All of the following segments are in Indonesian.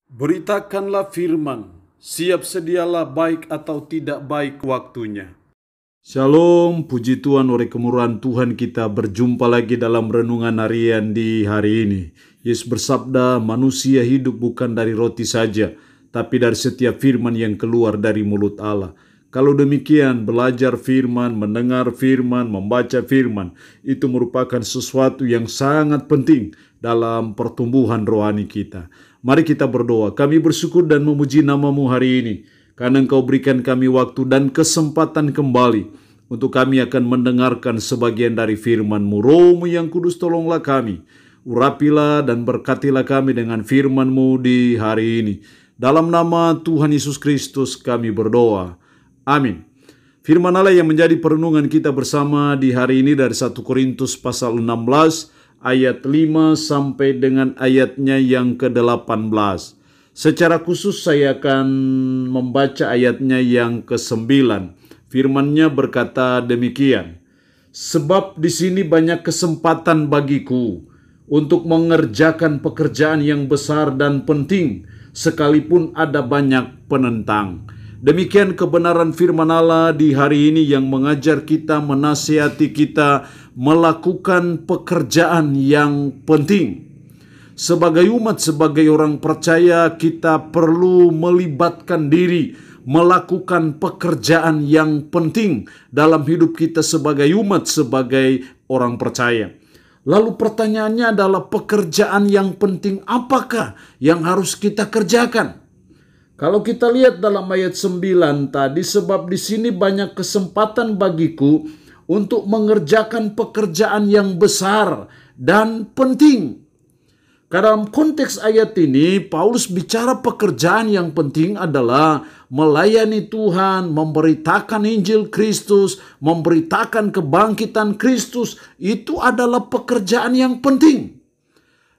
Beritakanlah firman, siap sedialah baik atau tidak baik waktunya. Shalom, puji Tuhan, oleh kemurahan Tuhan kita berjumpa lagi dalam renungan harian di hari ini. Yesus bersabda, manusia hidup bukan dari roti saja, tapi dari setiap firman yang keluar dari mulut Allah. Kalau demikian, belajar firman, mendengar firman, membaca firman, itu merupakan sesuatu yang sangat penting dalam pertumbuhan rohani kita. Mari kita berdoa. Kami bersyukur dan memuji nama-Mu hari ini, karena Engkau berikan kami waktu dan kesempatan kembali untuk kami akan mendengarkan sebagian dari firman-Mu. Roh-Mu yang kudus, tolonglah kami. Urapilah dan berkatilah kami dengan firman-Mu di hari ini. Dalam nama Tuhan Yesus Kristus kami berdoa. Amin. Firman Allah yang menjadi perenungan kita bersama di hari ini dari 1 Korintus pasal 16 ayat 5 sampai dengan ayatnya yang ke-18. Secara khusus saya akan membaca ayatnya yang ke-9. Firman-Nya berkata demikian. Sebab di sini banyak kesempatan bagiku untuk mengerjakan pekerjaan yang besar dan penting, sekalipun ada banyak penentang. Demikian kebenaran firman Allah di hari ini yang mengajar kita, menasihati kita melakukan pekerjaan yang penting. Sebagai umat, sebagai orang percaya, kita perlu melibatkan diri melakukan pekerjaan yang penting dalam hidup kita sebagai umat, sebagai orang percaya. Lalu pertanyaannya adalah, pekerjaan yang penting apakah yang harus kita kerjakan? Kalau kita lihat dalam ayat 9 tadi, sebab di sini banyak kesempatan bagiku untuk mengerjakan pekerjaan yang besar dan penting. Dalam konteks ayat ini, Paulus bicara pekerjaan yang penting adalah melayani Tuhan, memberitakan Injil Kristus, memberitakan kebangkitan Kristus. Itu adalah pekerjaan yang penting.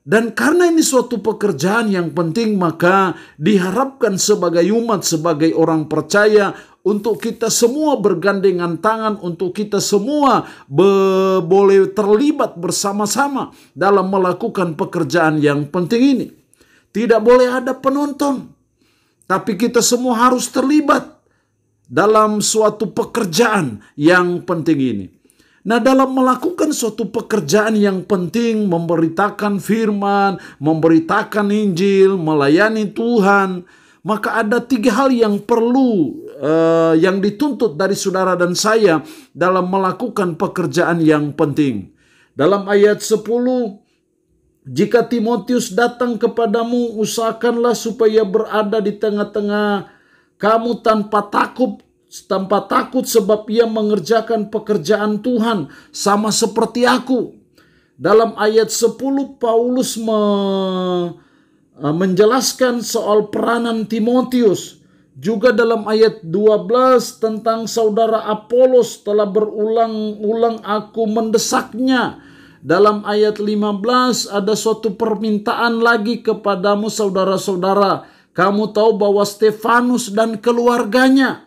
Dan karena ini suatu pekerjaan yang penting, maka diharapkan sebagai umat, sebagai orang percaya, untuk kita semua bergandengan tangan, untuk kita semua boleh terlibat bersama-sama dalam melakukan pekerjaan yang penting ini. Tidak boleh ada penonton, tapi kita semua harus terlibat dalam suatu pekerjaan yang penting ini. Nah, dalam melakukan suatu pekerjaan yang penting, memberitakan firman, memberitakan Injil, melayani Tuhan, maka ada 3 hal yang perlu, yang dituntut dari saudara dan saya dalam melakukan pekerjaan yang penting. Dalam ayat 10, jika Timotius datang kepadamu, usahakanlah supaya berada di tengah-tengah kamu tanpa takut, sebab ia mengerjakan pekerjaan Tuhan sama seperti aku. Dalam ayat 10 Paulus menjelaskan soal peranan Timotius. Juga dalam ayat 12 tentang saudara Apolos, telah berulang-ulang aku mendesaknya. Dalam ayat 15 ada suatu permintaan lagi kepadamu saudara-saudara. Kamu tahu bahwa Stefanus dan keluarganya.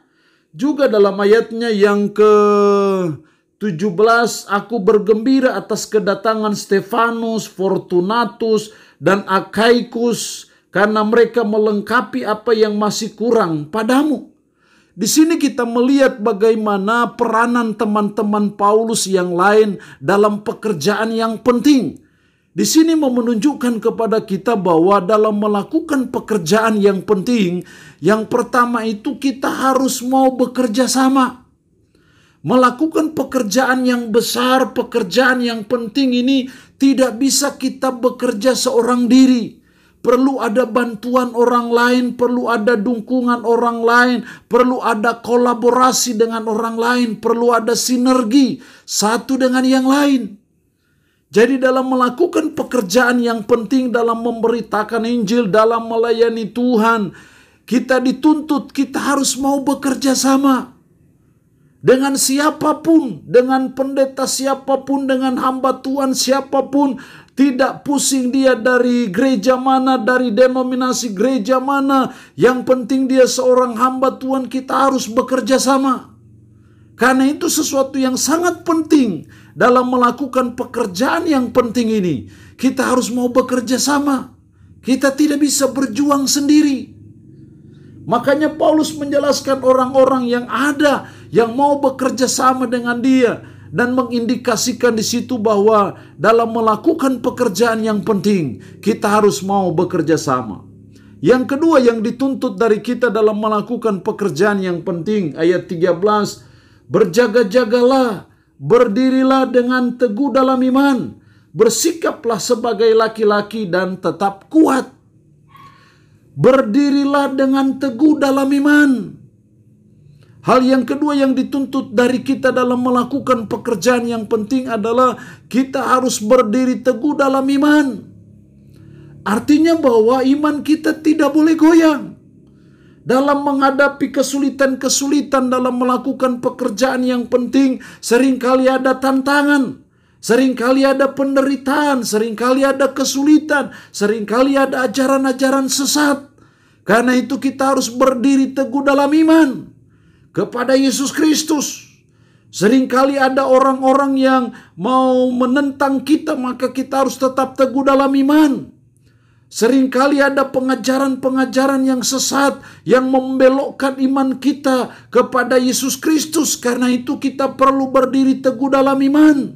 Juga dalam ayatnya yang ke-17, aku bergembira atas kedatangan Stefanus, Fortunatus, dan Akhaikus, karena mereka melengkapi apa yang masih kurang padamu. Di sini kita melihat bagaimana peranan teman-teman Paulus yang lain dalam pekerjaan yang penting. Di sini menunjukkan kepada kita bahwa dalam melakukan pekerjaan yang penting, yang pertama itu kita harus mau bekerja sama. Melakukan pekerjaan yang besar, pekerjaan yang penting ini tidak bisa kita bekerja seorang diri. Perlu ada bantuan orang lain, perlu ada dukungan orang lain, perlu ada kolaborasi dengan orang lain, perlu ada sinergi satu dengan yang lain. Jadi dalam melakukan pekerjaan yang penting, dalam memberitakan Injil, dalam melayani Tuhan, kita dituntut, kita harus mau bekerja sama. Dengan siapapun, dengan pendeta siapapun, dengan hamba Tuhan siapapun, tidak pusing dia dari gereja mana, dari denominasi gereja mana, yang penting dia seorang hamba Tuhan, kita harus bekerja sama. Karena itu sesuatu yang sangat penting dalam melakukan pekerjaan yang penting ini. Kita harus mau bekerja sama. Kita tidak bisa berjuang sendiri. Makanya Paulus menjelaskan orang-orang yang ada yang mau bekerja sama dengan dia dan mengindikasikan di situ bahwa dalam melakukan pekerjaan yang penting kita harus mau bekerja sama. Yang kedua yang dituntut dari kita dalam melakukan pekerjaan yang penting, ayat 13, berjaga-jagalah, berdirilah dengan teguh dalam iman, bersikaplah sebagai laki-laki dan tetap kuat. Berdirilah dengan teguh dalam iman. Hal yang kedua yang dituntut dari kita dalam melakukan pekerjaan yang penting adalah kita harus berdiri teguh dalam iman. Artinya bahwa iman kita tidak boleh goyang. Dalam menghadapi kesulitan-kesulitan dalam melakukan pekerjaan yang penting, seringkali ada tantangan, seringkali ada penderitaan, seringkali ada kesulitan, seringkali ada ajaran-ajaran sesat. Karena itu kita harus berdiri teguh dalam iman kepada Yesus Kristus. Seringkali ada orang-orang yang mau menentang kita, maka kita harus tetap teguh dalam iman. Seringkali ada pengajaran-pengajaran yang sesat yang membelokkan iman kita kepada Yesus Kristus. Karena itu kita perlu berdiri teguh dalam iman.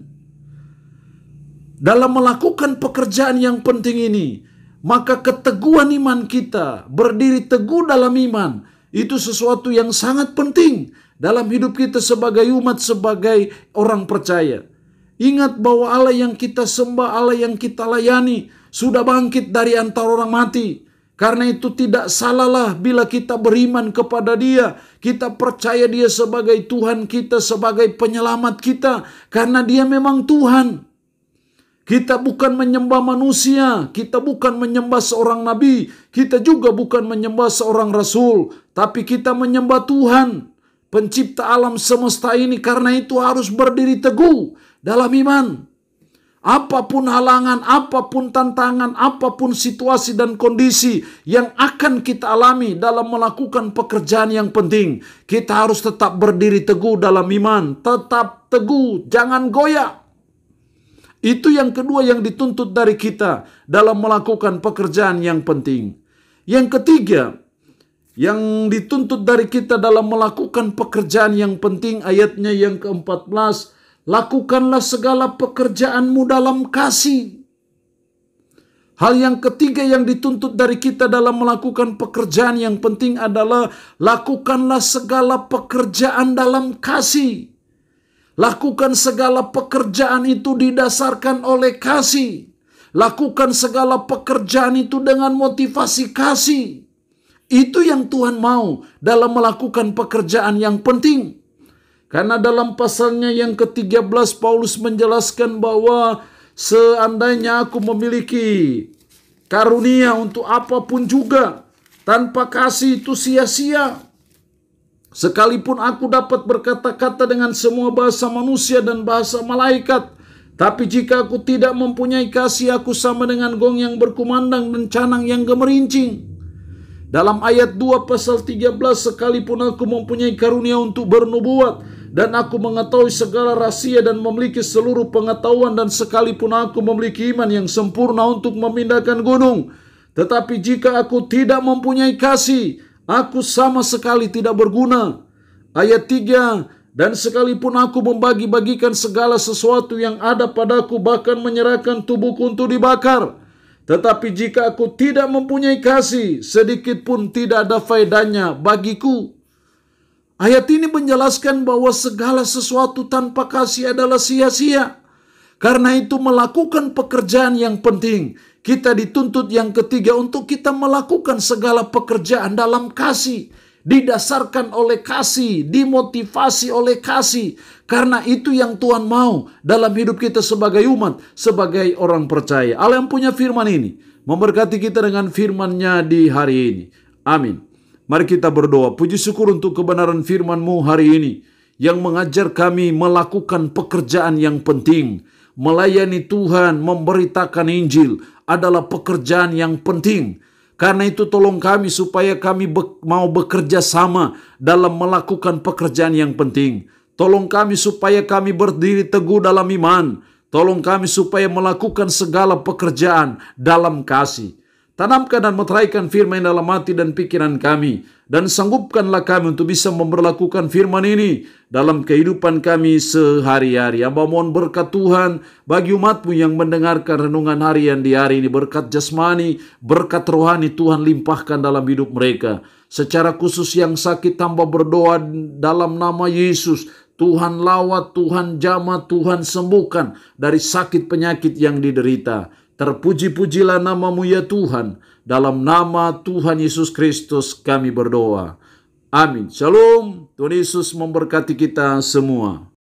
Dalam melakukan pekerjaan yang penting ini, maka keteguhan iman kita, berdiri teguh dalam iman, itu sesuatu yang sangat penting dalam hidup kita sebagai umat, sebagai orang percaya. Ingat bahwa Allah yang kita sembah, Allah yang kita layani, sudah bangkit dari antara orang mati. Karena itu tidak salahlah bila kita beriman kepada Dia. Kita percaya Dia sebagai Tuhan kita, sebagai penyelamat kita. Karena Dia memang Tuhan. Kita bukan menyembah manusia, kita bukan menyembah seorang nabi, kita juga bukan menyembah seorang rasul, tapi kita menyembah Tuhan, pencipta alam semesta ini. Karena itu harus berdiri teguh dalam iman. Apapun halangan, apapun tantangan, apapun situasi dan kondisi yang akan kita alami dalam melakukan pekerjaan yang penting, kita harus tetap berdiri teguh dalam iman, tetap teguh, jangan goyah. Itu yang kedua yang dituntut dari kita dalam melakukan pekerjaan yang penting. Yang ketiga, yang dituntut dari kita dalam melakukan pekerjaan yang penting, ayatnya yang ke-14, lakukanlah segala pekerjaanmu dalam kasih. Hal yang ketiga yang dituntut dari kita dalam melakukan pekerjaan yang penting adalah lakukanlah segala pekerjaan dalam kasih. Lakukan segala pekerjaan itu didasarkan oleh kasih. Lakukan segala pekerjaan itu dengan motivasi kasih. Itu yang Tuhan mau dalam melakukan pekerjaan yang penting. Karena dalam pasalnya yang ke-13 Paulus menjelaskan bahwa seandainya aku memiliki karunia untuk apapun juga, tanpa kasih itu sia-sia. Sekalipun aku dapat berkata-kata dengan semua bahasa manusia dan bahasa malaikat, tapi jika aku tidak mempunyai kasih, aku sama dengan gong yang berkumandang dan canang yang gemerincing. Dalam ayat 2 pasal 13, sekalipun aku mempunyai karunia untuk bernubuat, dan aku mengetahui segala rahasia dan memiliki seluruh pengetahuan, dan sekalipun aku memiliki iman yang sempurna untuk memindahkan gunung, tetapi jika aku tidak mempunyai kasih, aku sama sekali tidak berguna. Ayat 3, dan sekalipun aku membagi-bagikan segala sesuatu yang ada padaku, bahkan menyerahkan tubuhku untuk dibakar, tetapi jika aku tidak mempunyai kasih, sedikit pun tidak ada faedahnya bagiku. Ayat ini menjelaskan bahwa segala sesuatu tanpa kasih adalah sia-sia. Karena itu melakukan pekerjaan yang penting, kita dituntut yang ketiga untuk kita melakukan segala pekerjaan dalam kasih. Didasarkan oleh kasih, dimotivasi oleh kasih. Karena itu yang Tuhan mau dalam hidup kita sebagai umat, sebagai orang percaya. Allah yang punya firman ini memberkati kita dengan firman-Nya di hari ini. Amin. Mari kita berdoa. Puji syukur untuk kebenaran firman-Mu hari ini yang mengajar kami melakukan pekerjaan yang penting. Melayani Tuhan, memberitakan Injil adalah pekerjaan yang penting. Karena itu tolong kami supaya kami mau bekerja sama dalam melakukan pekerjaan yang penting. Tolong kami supaya kami berdiri teguh dalam iman. Tolong kami supaya melakukan segala pekerjaan dalam kasih. Tanamkan dan meteraikan firman dalam hati dan pikiran kami. Dan sanggupkanlah kami untuk bisa memperlakukan firman ini dalam kehidupan kami sehari-hari. Hamba mohon berkat Tuhan bagi umat-Mu yang mendengarkan renungan harian di hari ini. Berkat jasmani, berkat rohani Tuhan limpahkan dalam hidup mereka. Secara khusus yang sakit hamba berdoa dalam nama Yesus. Tuhan lawat, Tuhan jamah, Tuhan sembuhkan dari sakit penyakit yang diderita. Terpuji-pujilah nama-Mu ya Tuhan. Dalam nama Tuhan Yesus Kristus kami berdoa. Amin. Shalom. Tuhan Yesus memberkati kita semua.